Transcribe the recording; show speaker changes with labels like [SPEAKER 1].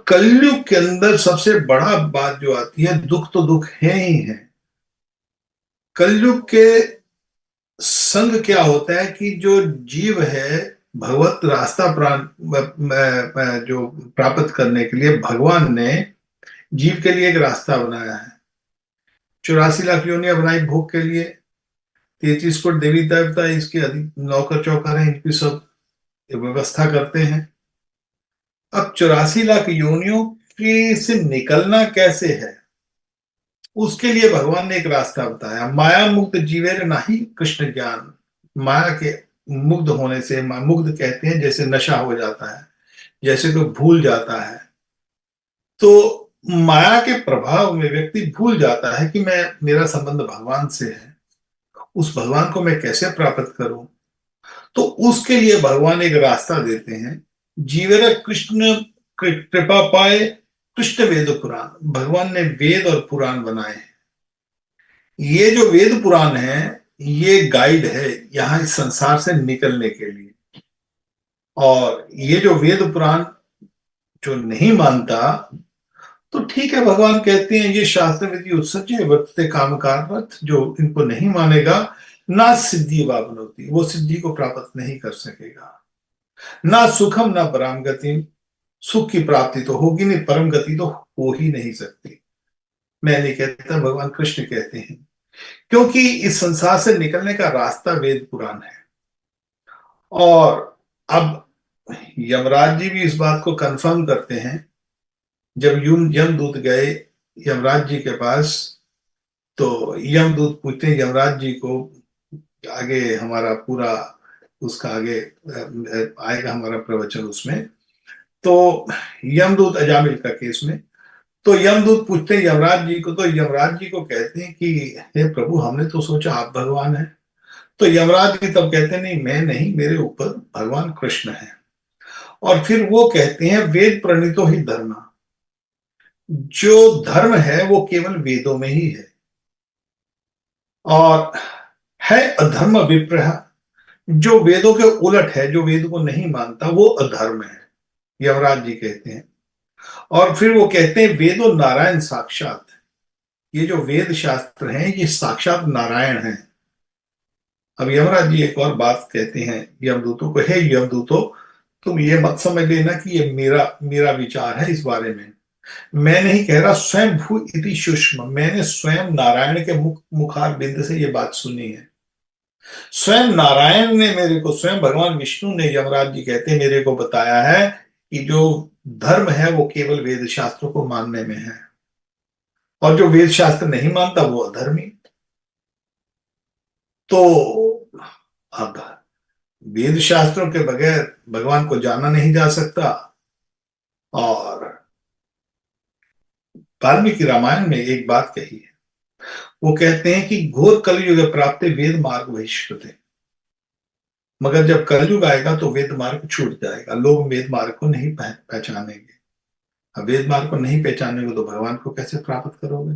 [SPEAKER 1] कलयुग के अंदर सबसे बड़ा बात जो आती है, दुख तो दुख है ही है। कलयुग के संग क्या होता है कि जो जीव है, भगवत रास्ता जो प्राप्त करने के लिए भगवान ने जीव के लिए एक रास्ता बनाया है। 84 लाख योनियां बनाई भोग के लिए। 33 कोट देवी देवता इसके अधिक नौकर चौकर हैं, इनकी सब व्यवस्था करते हैं। अब 84 लाख योनियों की से निकलना कैसे है, उसके लिए भगवान ने एक रास्ता बताया। माया मुक्त जीवेर नाही कृष्ण ज्ञान। माया के मुग्ध होने से, मुग्ध कहते हैं जैसे नशा हो जाता है, जैसे कोई भूल जाता है, तो माया के प्रभाव में व्यक्ति भूल जाता है कि मैं, मेरा संबंध भगवान से है। उस भगवान को मैं कैसे प्राप्त करूं? तो उसके लिए भगवान एक रास्ता देते हैं। जीवेर कृष्ण कृपा पाए कृष्ण वेद पुराण। भगवान ने वेद और पुराण बनाए हैं। ये जो वेद पुराण है, ये गाइड है यहां इस संसार से निकलने के लिए। और ये जो वेद पुराण जो नहीं मानता, तो ठीक है, भगवान कहते हैं ये शास्त्र विधि उत्सर्ज्य वर्तते काम कारवत। जो इनको नहीं मानेगा, ना सिद्धि वापन होती, वो सिद्धि को प्राप्त नहीं कर सकेगा। ना सुखम ना परम गति। सुख की प्राप्ति तो होगी नहीं, परम गति तो हो ही नहीं सकती। मैं नहीं कहता, भगवान कृष्ण कहते हैं, क्योंकि इस संसार से निकलने का रास्ता वेद पुराण है। और अब यमराज जी भी इस बात को कंफर्म करते हैं। जब यमदूत गए यमराज जी के पास, तो यमदूत पूछते हैं यमराज जी को, आगे हमारा पूरा उसका आगे आएगा हमारा प्रवचन उसमें। तो यमदूत अजामिल का केस में, तो यमदूत पूछते हैं यमराज जी को, तो यमराज जी को कहते हैं कि हे प्रभु, हमने तो सोचा आप भगवान हैं। तो यमराज जी तब कहते हैं नहीं, मैं नहीं, मेरे ऊपर भगवान कृष्ण है। और फिर वो कहते हैं वेद प्रणीतो ही धर्म। जो धर्म है वो केवल वेदों में ही है। और है अधर्म विप्रह, जो वेदों के उलट है, जो वेद को नहीं मानता, वो अधर्म है, यमराज जी कहते हैं। और फिर वो कहते हैं वेदो नारायण साक्षात। ये जो वेद शास्त्र हैं, ये साक्षात नारायण हैं। अब यमराज जी एक और बात कहते हैं यमदूतों को, हे यमदूतों, तुम ये मत समझ लेना कि ये मेरा मेरा विचार है इस बारे में। मैं नहीं कह रहा, स्वयं भू इति सुषमा, मैंने स्वयं नारायण के मुखार बिंद से ये बात सुनी है। स्वयं नारायण ने मेरे को, स्वयं भगवान विष्णु ने, यमराज जी कहते हैं, मेरे को बताया है कि जो धर्म है वो केवल वेद शास्त्रों को मानने में है, और जो वेद शास्त्र नहीं मानता वो अधर्मी। तो अब वेद शास्त्रों के बगैर भगवान को जाना नहीं जा सकता। और वाल्मीकि रामायण में एक बात कही है, वो कहते हैं कि घोर कलयुग प्राप्त वेद मार्ग बहिष्कृत। मगर जब कलयुग आएगा तो वेद मार्ग छूट जाएगा, लोग वेद मार्ग को नहीं पहचानेंगे। अब वेद मार्ग को नहीं पहचानेंगे तो भगवान को कैसे प्राप्त करोगे?